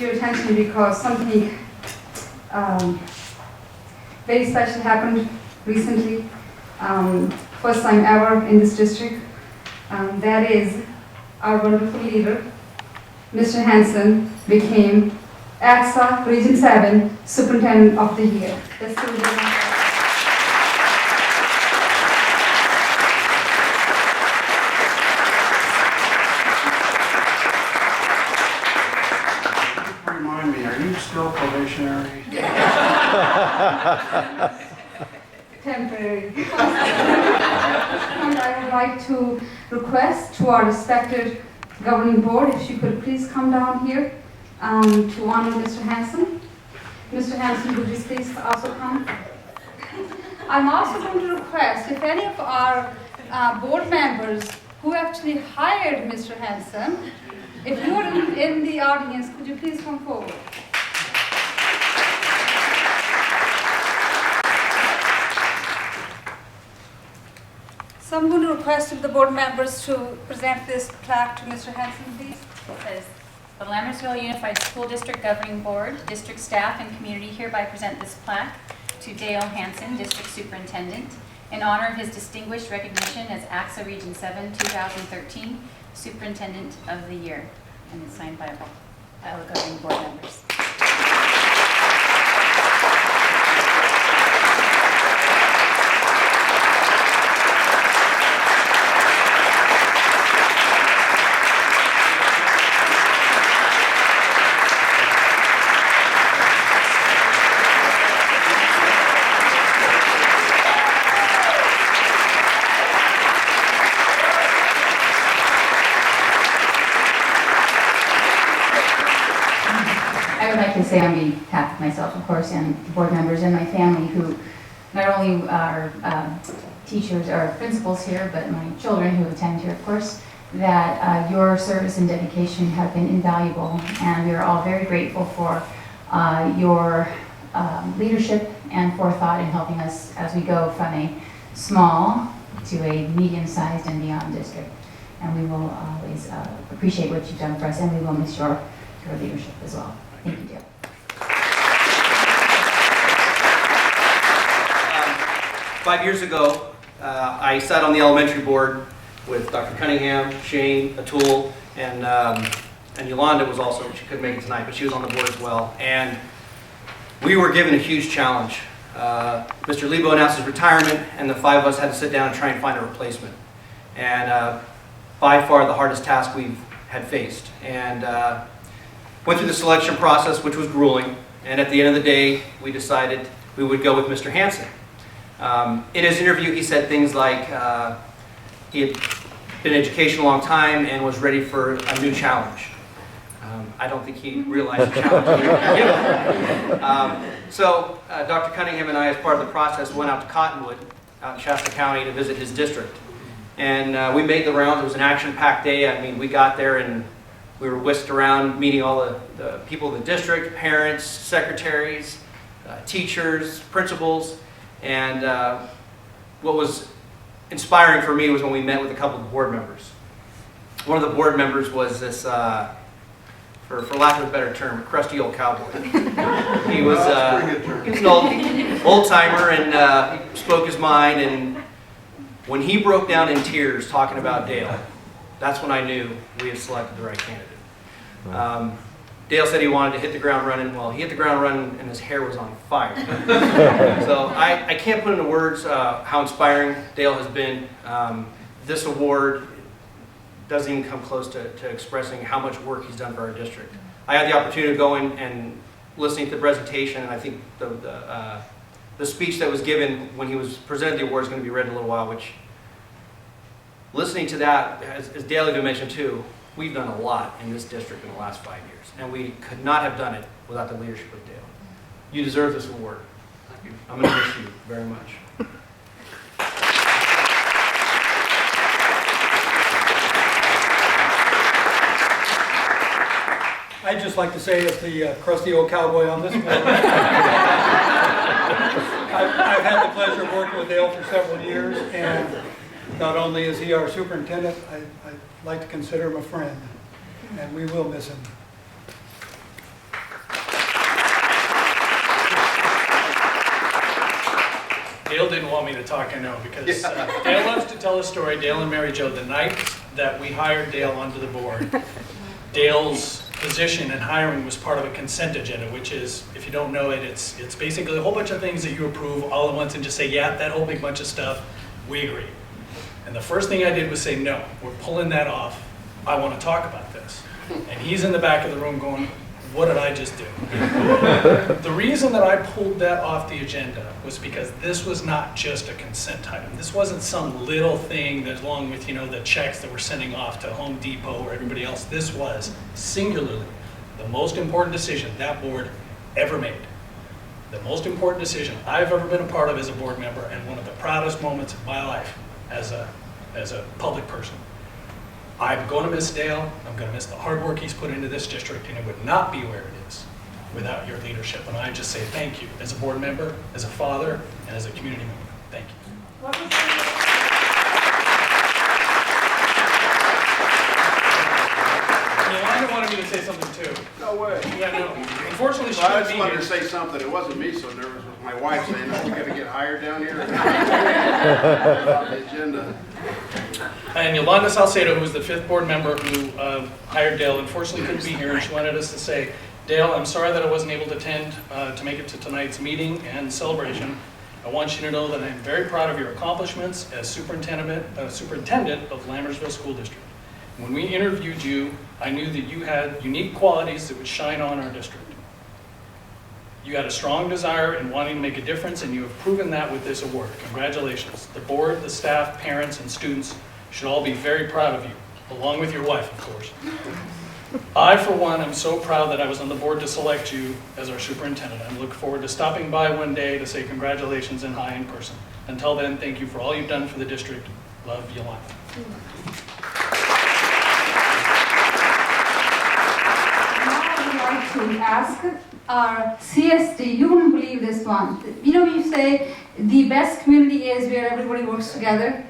your attention because something very special happened recently. First time ever in this district. That is our wonderful leader, Mr. Hansen, became AXA Region 7 Superintendent of the Year. Let's give it a round. Remind me, are you still probationary? Temporary. And I would like to request to our respected governing board if she could please come down here to honor Mr. Hansen. Mr. Hansen, would you please also come? I'm also going to request if any of our board members who actually hired Mr. Hansen, if you are in the audience, could you please come forward? So I'm going to request of the board members to present this plaque to Mr. Hansen, please. It says, the Lammersville Unified School District Governing Board, district staff, and community hereby present this plaque to Dale Hansen, District Superintendent, in honor of his distinguished recognition as AXA Region 7 2013 Superintendent of the Year. And it's signed by all the governing board members. I would like to say on behalf of myself, of course, and the board members and my family who not only are teachers or principals here, but my children who attend here, of course, that your service and dedication have been invaluable, and we are all very grateful for your leadership and forethought in helping us as we go from a small to a medium-sized and beyond district. And we will always appreciate what you've done for us, and we will miss your leadership as well. Thank you, Dale. 5 years ago, I sat on the elementary board with Dr. Cunningham, Shane, Atul, and Yolanda was also, she couldn't make it tonight, but she was on the board as well. And we were given a huge challenge. Mr. Lebo announced his retirement, and the 5 of us had to sit down and try and find a replacement. And by far the hardest task we've had faced. And went through the selection process, which was grueling, and at the end of the day, we decided we would go with Mr. Hansen. In his interview, he said things like he had been in education a long time and was ready for a new challenge. I don't think he realized the challenge we were given. So Dr. Cunningham and I, as part of the process, went out to Cottonwood, out in Shasta County, to visit his district. And we made the rounds. It was an action-packed day. I mean, we got there and we were whisked around meeting all the people in the district, parents, secretaries, teachers, principals. And what was inspiring for me was when we met with a couple of board members. One of the board members was this, for lack of a better term, crusty old cowboy. He was an old-timer, and he spoke his mind. And when he broke down in tears talking about Dale, that's when I knew we had selected the right candidate. Dale said he wanted to hit the ground running. Well, he hit the ground running and his hair was on fire. So I can't put into words how inspiring Dale has been. This award doesn't even come close to expressing how much work he's done for our district. I had the opportunity of going and listening to the presentation, and I think the speech that was given when he was presented the award is going to be read in a little while, which, listening to that, as Dale even mentioned too, we've done a lot in this district in the last 5 years, and we could not have done it without the leadership of Dale. You deserve this award. I'm going to miss you very much. I'd just like to say, as the crusty old cowboy on this board, I've had the pleasure of working with Dale for several years, and not only is he our superintendent, I'd like to consider him a friend, and we will miss him. Dale didn't want me to talk, I know, because Dale loves to tell a story. Dale and Mary Jo, the night that we hired Dale onto the board, Dale's position and hiring was part of a consent agenda, which is, if you don't know it, it's basically a whole bunch of things that you approve all at once and just say, yeah, that whole big bunch of stuff, we agree. And the first thing I did was say, no, we're pulling that off. I want to talk about this. And he's in the back of the room going, what did I just do? The reason that I pulled that off the agenda was because this was not just a consent item. This wasn't some little thing that along with, the checks that we're sending off to Home Depot or everybody else. This was singularly the most important decision that board ever made. The most important decision I've ever been a part of as a board member, and one of the proudest moments of my life as a public person. I'm going to miss Dale. I'm going to miss the hard work he's put into this district, and it would not be where it is without your leadership. And I just say thank you as a board member, as a father, and as a community member. Thank you. Yolanda wanted me to say something too. No way. Yeah, no. Unfortunately, she Well, I couldn't just be wanted here. to say something. It wasn't me so nervous. It was my wife saying, "Oh, we're gonna get hired down here." On the agenda. And Yolanda Salcedo, who was the 5th board member who hired Dale, unfortunately couldn't be here, and she wanted us to say, Dale, I'm sorry that I wasn't able to attend to make it to tonight's meeting and celebration. I want you to know that I'm very proud of your accomplishments as superintendent of Lammersville School District. When we interviewed you, I knew that you had unique qualities that would shine on our district. You had a strong desire in wanting to make a difference, and you have proven that with this award. Congratulations. The board, the staff, parents, and students should all be very proud of you, along with your wife, of course. I, for one, am so proud that I was on the board to select you as our superintendent. I look forward to stopping by one day to say congratulations and hi in person. Until then, thank you for all you've done for the district. Love, Yolanda. To ask our CSD, you wouldn't believe this one. You say the best community is where everybody works together.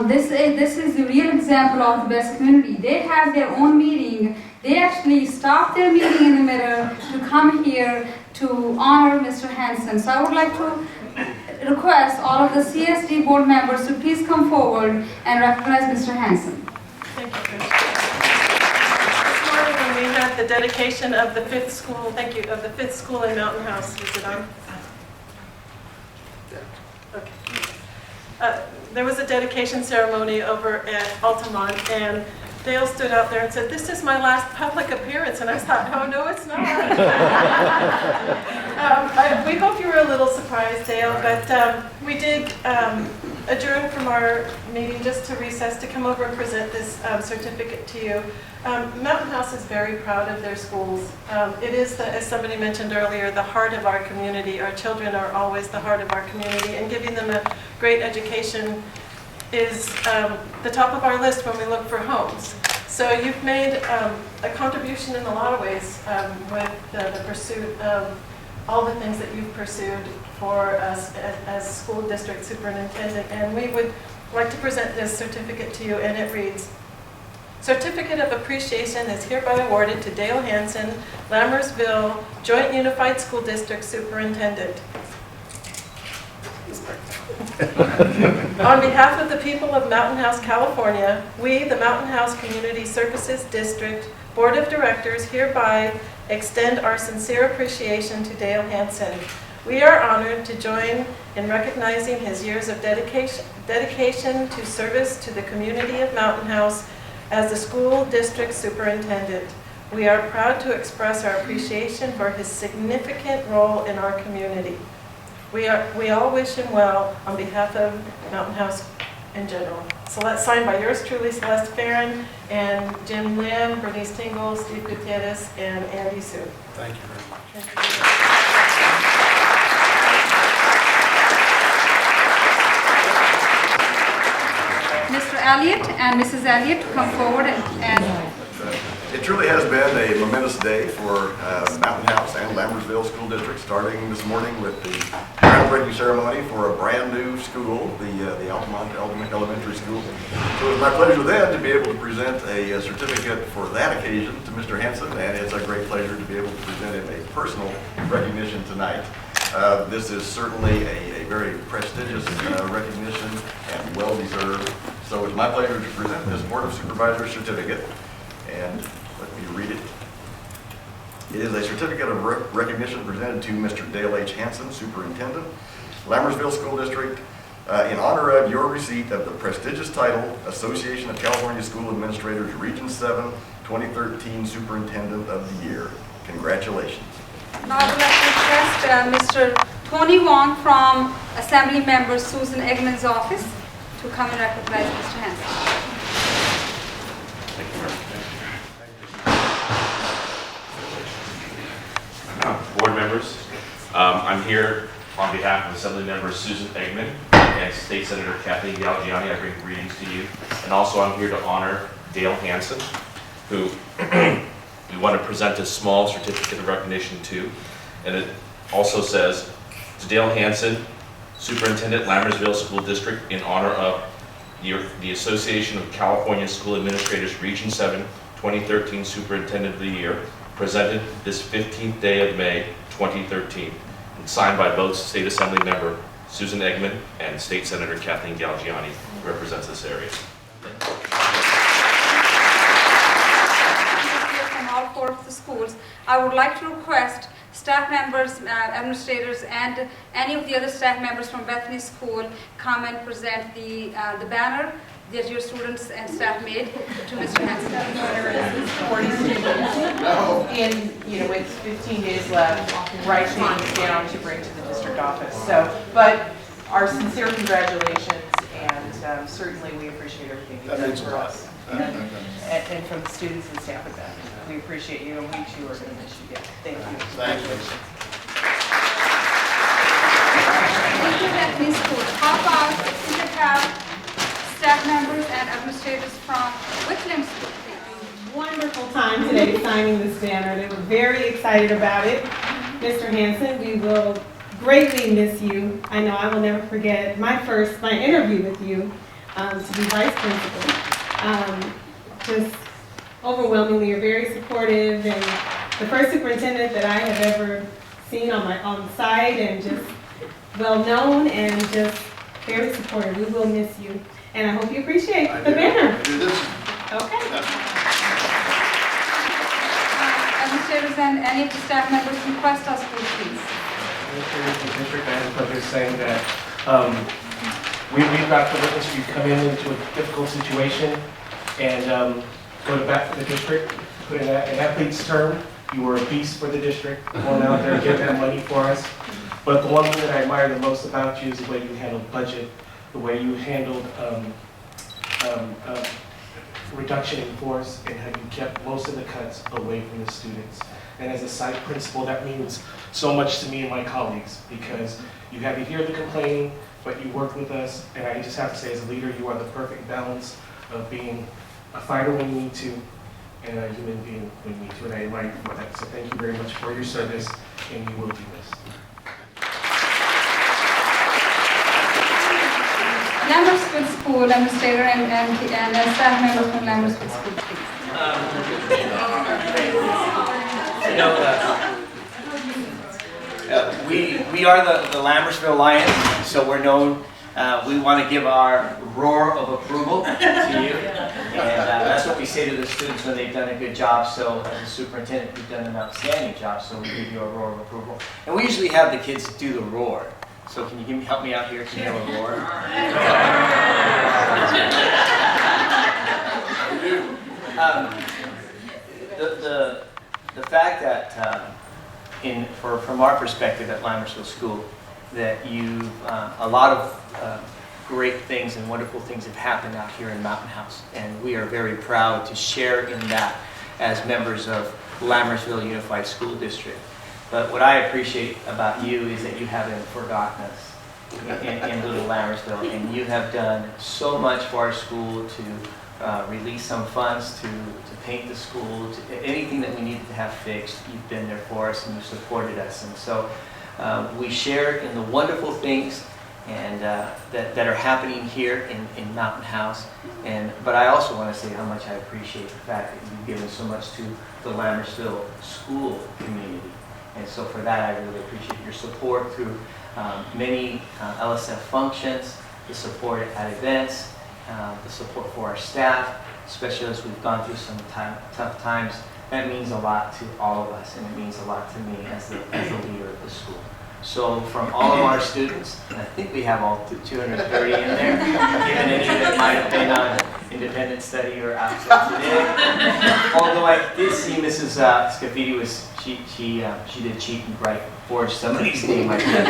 This is the real example of the best community. They have their own meeting. They actually stop their meeting in the middle to come here to honor Mr. Hansen. So I would like to request all of the CSD board members to please come forward and recognize Mr. Hansen. Thank you, Chris. This morning when we had the dedication of the 5th school, thank you, of the 5th school in Mountain House, is it on? Okay. There was a dedication ceremony over at Altamont, and Dale stood out there and said, "This is my last public appearance," and I thought, "Oh, no, it's not." We hope you were a little surprised, Dale, but we did adjourn from our meeting just to recess to come over and present this certificate to you. Mountain House is very proud of their schools. It is, as somebody mentioned earlier, the heart of our community. Our children are always the heart of our community, and giving them a great education is the top of our list when we look for homes. So you've made a contribution in a lot of ways with the pursuit of all the things that you've pursued for us as school district superintendent. And we would like to present this certificate to you, and it reads, "Certificate of Appreciation is hereby awarded to Dale Hansen, Lammersville Joint Unified School District Superintendent. On behalf of the people of Mountain House, California, we, the Mountain House Community Services District Board of Directors, hereby extend our sincere appreciation to Dale Hansen. We are honored to join in recognizing his years of dedication to service to the community of Mountain House as the school district superintendent. We are proud to express our appreciation for his significant role in our community. We all wish him well on behalf of Mountain House in general." So that's signed by yours truly, Celeste Farron, and Jim Lim, Bernice Tingle, Steve Gutierrez, and Andy Sue. Thank you very much. Thank you. Mr. Elliott and Mrs. Elliott come forward and It truly has been a momentous day for Mountain House and Lammersville School District, starting this morning with the groundbreaking ceremony for a brand new school, the Altamont Elementary School. So it's my pleasure then to be able to present a certificate for that occasion to Mr. Hansen, and it's a great pleasure to be able to present him a personal recognition tonight. This is certainly a very prestigious recognition and well-deserved. So it's my pleasure to present this Board of Supervisors certificate, and let me read it. It is a certificate of recognition presented to Mr. Dale H. Hansen, Superintendent, Lammersville School District, in honor of your receipt of the prestigious title, Association of California School Administrators, Region 7, 2013 Superintendent of the Year. Congratulations. Now I would like to request Mr. Tony Wong from Assembly Member Susan Eggman's office to come and recognize Mr. Hansen. Board members, I'm here on behalf of Assembly Member Susan Eggman and State Senator Kathleen Galgiani. I bring greetings to you. And also I'm here to honor Dale Hansen, who we want to present a small certificate of recognition to. And it also says, to Dale Hansen, Superintendent, Lammersville School District, in honor of the Association of California School Administrators, Region 7, 2013 Superintendent of the Year, presented this 15th day of May, 2013, and signed by both State Assembly Member Susan Eggman and State Senator Kathleen Galgiani, who represents this area. From all four of the schools, I would like to request staff members, administrators, and any of the other staff members from Bethany School come and present the banner that your students and staff made to Mr. Hansen. And with 15 days left, write things down to bring to the district office. So, but our sincere congratulations, and certainly we appreciate everything you've done for us. And from the students and staff at Bethany. We appreciate you, and we too are going to miss you. Thank you. Congratulations. Thank you, Bethany School. How about we could have staff members and administrators from Whitlam School, please? Wonderful time today signing this banner. They were very excited about it. Mr. Hansen, we will greatly miss you. I know I will never forget my interview with you to be vice principal. Just overwhelmingly, you're very supportive, and the first superintendent that I have ever seen on the side, and just well known and just very supportive. We will miss you, and I hope you appreciate the banner. Okay. Administrators and any of the staff members request us, please. The district, I have the pleasure of saying that we've got the witness you come into a difficult situation and go back to the district. Put in an athlete's term, you were a beast for the district, going out there and getting that money for us. But the one thing that I admire the most about you is the way you handled budget, the way you handled reduction in force, and how you kept most of the cuts away from the students. And as a site principal, that means so much to me and my colleagues, because you have to hear the complaining, but you work with us. And I just have to say, as a leader, you are the perfect balance of being a fighter when you need to and a human being when you need to. And I admire you for that. So thank you very much for your service, and you will be missed. Lammersville School Administrator and staff members from Lammersville School, please. We are the Lammersville Lions, so we're known. We want to give our roar of approval to you, and that's what we say to the students when they've done a good job. So as a superintendent, you've done an outstanding job, so we give you a roar of approval. And we usually have the kids do the roar. So can you help me out here? Can you have a roar? The fact that from our perspective at Lammersville School, that a lot of great things and wonderful things have happened out here in Mountain House, and we are very proud to share in that as members of Lammersville Unified School District. But what I appreciate about you is that you haven't forgotten us in little Lammersville, and you have done so much for our school to release some funds to paint the school, to anything that we needed to have fixed. You've been there for us and you've supported us, and so we share in the wonderful things and that are happening here in Mountain House. But I also want to say how much I appreciate the fact that you've given so much to the Lammersville school community. And so for that, I really appreciate your support through many LSF functions, the support at events, the support for our staff, especially as we've gone through some tough times. That means a lot to all of us, and it means a lot to me as the leader of the school. So from all of our students, and I think we have all 230 in there, given any that might have been on independent study or absent today. Although I did see Mrs. Scafidi she did cheat and forge somebody's name, I think.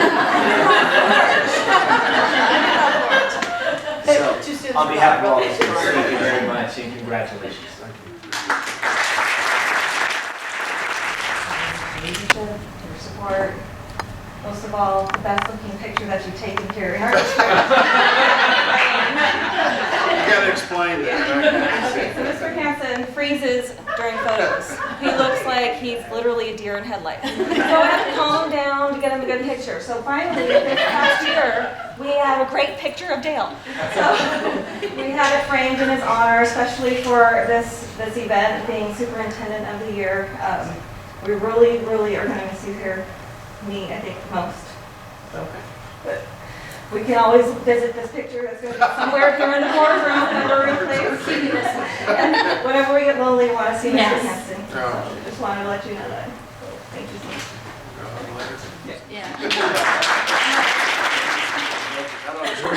So on behalf of all of us, thank you very much and congratulations. Your support. Most of all, the best looking picture that you've taken here in our district. You gotta explain that. Okay, so Mr. Hansen freezes during photos. He looks like he's literally a deer in headlights. So I have to calm him down to get him a good picture. So finally, this past year, we have a great picture of Dale. So we had it framed in his honor, especially for this event, being Superintendent of the Year. We really, really are going to miss you here. Me, I think, most. So, but we can always visit this picture. It's going to be somewhere here in the boardroom, whenever we place. And whenever we get lonely, we want to see Mr. Hansen. So just wanted to let you know that. So, thank you so much. I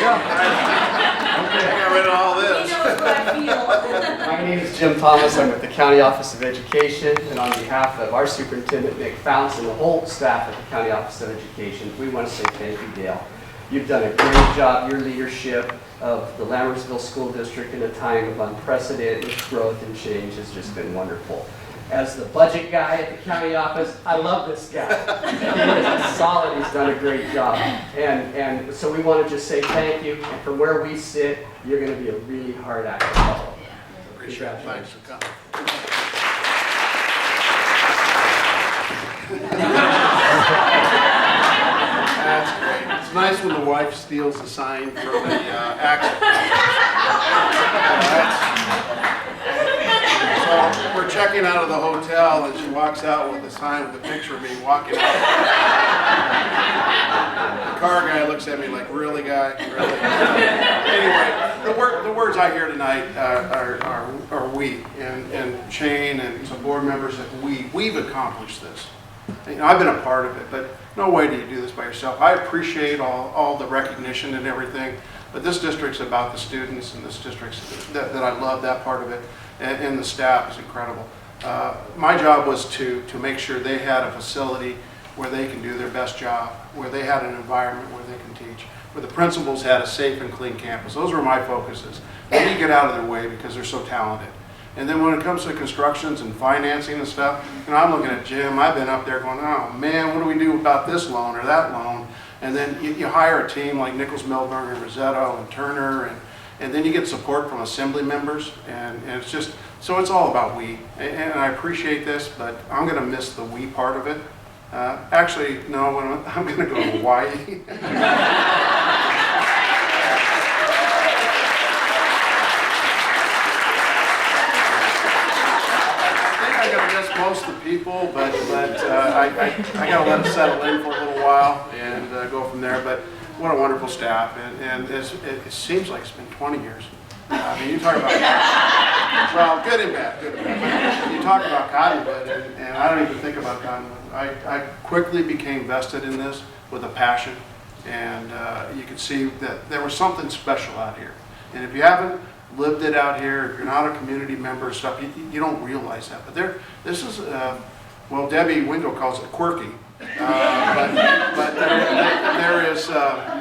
got rid of all this. He knows what I feel. My name is Jim Thomas. I'm with the County Office of Education, and on behalf of our Superintendent, Nick Founts, and the whole staff at the County Office of Education, we want to say thank you, Dale. You've done a great job. Your leadership of the Lammersville School District in a time of unprecedented growth and change has just been wonderful. As the budget guy at the county office, I love this guy. He is solid. He's done a great job. And so we want to just say thank you. And from where we sit, you're going to be a really hard act to follow. Appreciate it. Thanks for coming. That's great. It's nice when the wife steals the sign from the accident. So we're checking out of the hotel, and she walks out with a sign with a picture of me walking out. The car guy looks at me like, really, guy? Really? Anyway, the words I hear tonight are we, and Shane and some board members, that we've accomplished this. You know, I've been a part of it, but no way do you do this by yourself. I appreciate all the recognition and everything, but this district's about the students, and this district's that I love that part of it, and the staff is incredible. My job was to make sure they had a facility where they can do their best job, where they had an environment where they can teach, where the principals had a safe and clean campus. Those were my focuses. They need to get out of their way because they're so talented. And then when it comes to constructions and financing and stuff, you know, I'm looking at Jim. I've been up there going, oh man, what do we do about this loan or that loan? And then you hire a team like Nichols, Milburn, and Rosetto, and Turner, and then you get support from assembly members, and it's just, so it's all about we. And I appreciate this, but I'm going to miss the we part of it. Actually, no, I'm going to go to Hawaii. Most of the people, but I got to let it settle in for a little while and go from there. But what a wonderful staff, and it seems like it's been 20 years. I mean, you talk about, well, good and bad, good and bad. You talk about Cottonwood, and I don't even think about Cottonwood. I quickly became vested in this with a passion, and you could see that there was something special out here. And if you haven't lived it out here, if you're not a community member and stuff, you don't realize that. But this is, well, Debbie Wingo calls it quirky. But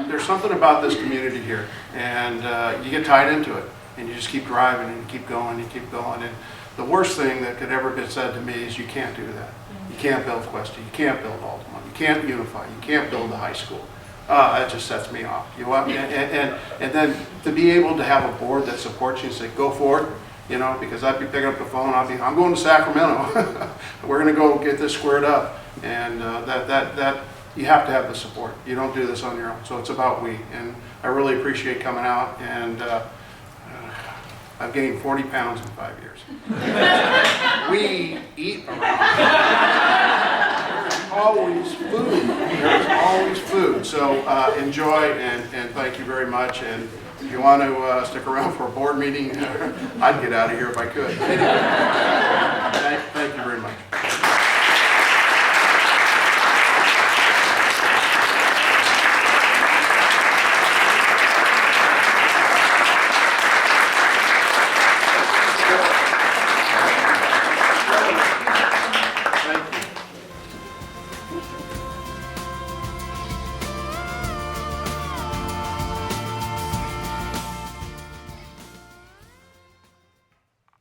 there's something about this community here, and you get tied into it, and you just keep driving and you keep going, and the worst thing that could ever be said to me is you can't do that. You can't build Cuesta, you can't build Altamont, you can't unify, you can't build the high school. That just sets me off. You know, and then to be able to have a board that supports you and say, go for it, you know, because I'd be picking up the phone, I'm going to Sacramento. We're going to go get this squared up, and that you have to have the support. You don't do this on your own. So it's about we, and I really appreciate coming out, and I've gained 40 pounds in 5 years. We eat around. All always food. So enjoy and thank you very much. And if you want to stick around for a board meeting, I'd get out of here if I could.